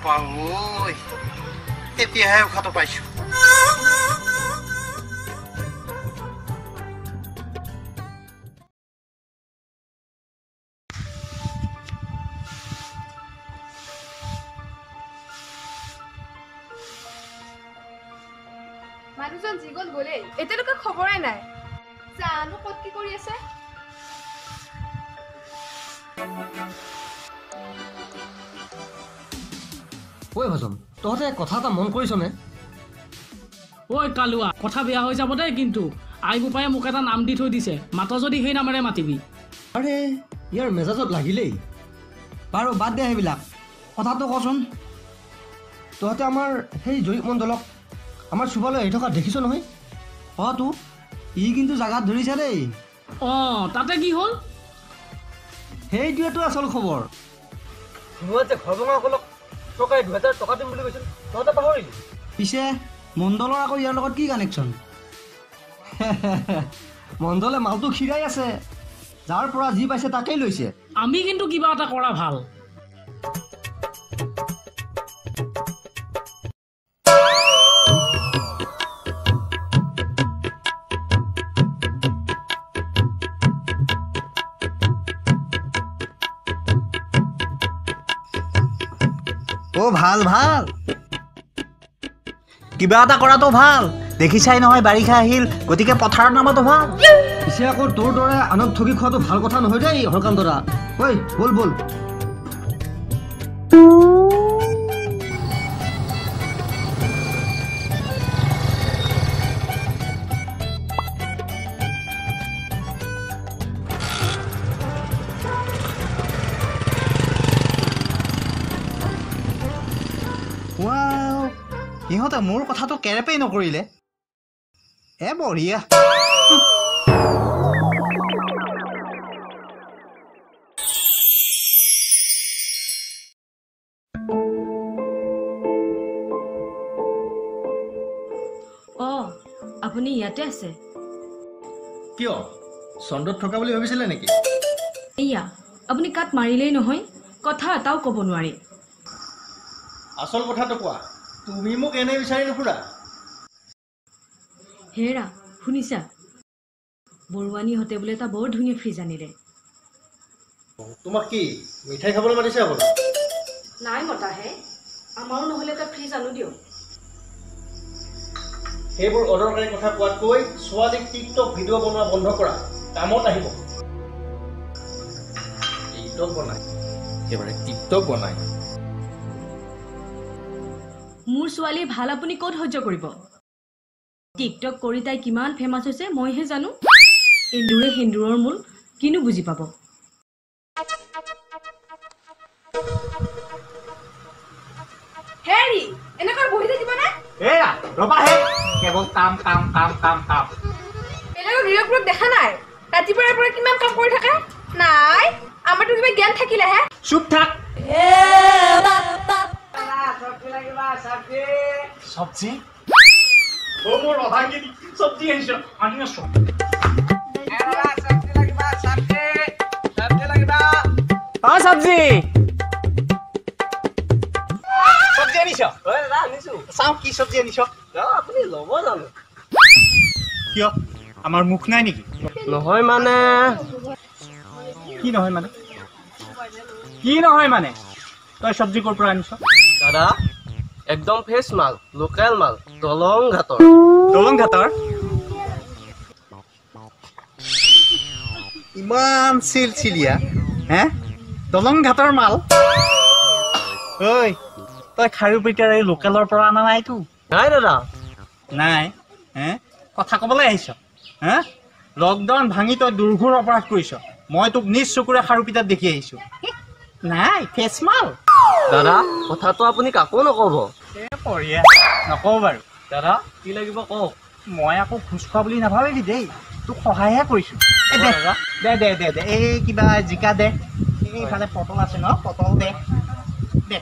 পাওঁ এতিয়াহে উশাহটো পাইছো মানুহজন জীগল গলেই এতিয়ালৈকে খবৰে নাই জানো ক'ত কি কৰি আছে ঐ ভজন তহঁতে কথা এটা মন কৰিছনে ঐ কালুৱা কথা বেয়া হৈ যাব দেই কিন্তু আই বোপায়ে মোক এটা নাম দি থৈ দিছে মাতা যদি সেই নামেৰে মাতিবি আৰে ইয়াৰ মেজাজত লাগিলেই বাৰু বাদ দে সেইবিলাক কথাটো কচোন তহঁতে আমাৰ সেই জয়ীপ মণ্ডলক আমাৰ চুবালৈ আহি থকা দেখিছ নহয় তো ই কিন্তু জাগাত ধৰিছে দেই তাতে কি হ'ল সেইটোৱেতো আচল খবৰ যে ঘৰ ভঙাসকলক টকাই 2000 টকা দিম বুলি কৈছিল তহঁতে পাহৰিলি পিছে মণ্ডলৰ আকৌ ইয়াৰ লগত কি কানেকশ্যন মণ্ডলে মালটো খিৰাই আছে যাৰ পৰা যি পাইছে তাকেই লৈছে আমি কিন্তু কিবা এটা কৰা ভাল ভাল ভাল কিবা এটা কৰাটো ভাল দেখিছাই নহয় বাৰিষা আহিল গতিকে পথাৰত নামাতো ভাল পিছে আকৌ তোৰ দৰে আনক ঠগি খোৱাটো ভাল কথা নহয় দেই হৰকান্তৰা ঐ বল বল ইহঁতে মোৰ কথাটো কেৰেপেই নকৰিলে বঢ়িয়া আপুনি ইয়াতে আছে কিয় চন্দ্ৰত থকা বুলি ভাবিছিলে নেকি এয়া আপুনি কাট মাৰিলেই নহয় কথা এটাও ক'ব নোৱাৰি আচল কথাটো কোৱা তুমি মোক এনে বিচাৰি নুফুৰা হেৰা শুনিছা বৰুৱানীহঁতে বোলে এটা বৰ ধুনীয়া ফ্ৰিজ আনিলে তোমাক কি মিঠাই খাবলৈ মাতিছে আকৌ নাই মতাহে আমাৰো নহ'লে এটা ফ্ৰিজ আনো দিয়ক সেইবোৰ অদৰকাৰী কথা কোৱাতকৈ ছোৱালীক টিকটক ভিডিঅ' বনোৱা বন্ধ কৰা কামত আহিব টিকটক বনাই এবাৰে টিকটক বনাই মোৰ ছোৱালী ভাল আপুনি ক'ত সহ্য কৰিব টিকটক কৰি তাই কিমান ফেমাছ হৈছে মইহে জানো এন্দুৰে সেন্দুৰৰ মূল কিনো বুজি পাব হেৰি এনেকৈ বহি থাকিব নে ৰবা হে কেৱল কাম কাম কাম কাম কাম বেলেগৰ গৃহবোৰক দেখা নাই ৰাতিপুৱাৰ পৰা কিমান কাম কৰি থাকে নাই আমাৰতো কিবা জ্ঞান থাকিলেহে চুপ থাক সবজি মোৰ অভাগিনী সবজি আহিছে আনি আছো সবজি সবজি আনিছ আনিছো চাও কি সবজি আনিছ আপুনি ল'ব জানো কিয় আমাৰ মুখ নাই নেকি নহয় মানে কি নহয় মানে কি নহয় মানে তই সবজি ক'ৰ পৰা আনিছ দাদা একদম ফ্ৰেছ মাল লোকেল মাল দলং ঘাটৰ ইমান চিলচিলিয়া হে দলং ঘাটৰ মাল ঐ তই খাৰুপেটীয়াৰ এই লোকেলৰ পৰা অনা নাইতো নাই দাদা নাই হে কথা ক'বলৈ আহিছ হে লকডাউন ভাঙি তই দুৰ্ঘৰ অপৰাধ কৰিছ মই তোক নিজ চকুৰে খাৰুপেটীয়াত দেখি আহিছো নাই ফেচ মাল দাদা কথাটো আপুনি কাকো নকব বঢ়িয়া নকওঁ বাৰু দাদা কি লাগিব কওক মই আকৌ খোজ খোৱা বুলি নাভাবিবি দেই তোক সহায়হে কৰিছো দে দে দে দে এই কিবা জিকা দে এইফালে পটল আছে ন পটল দে দে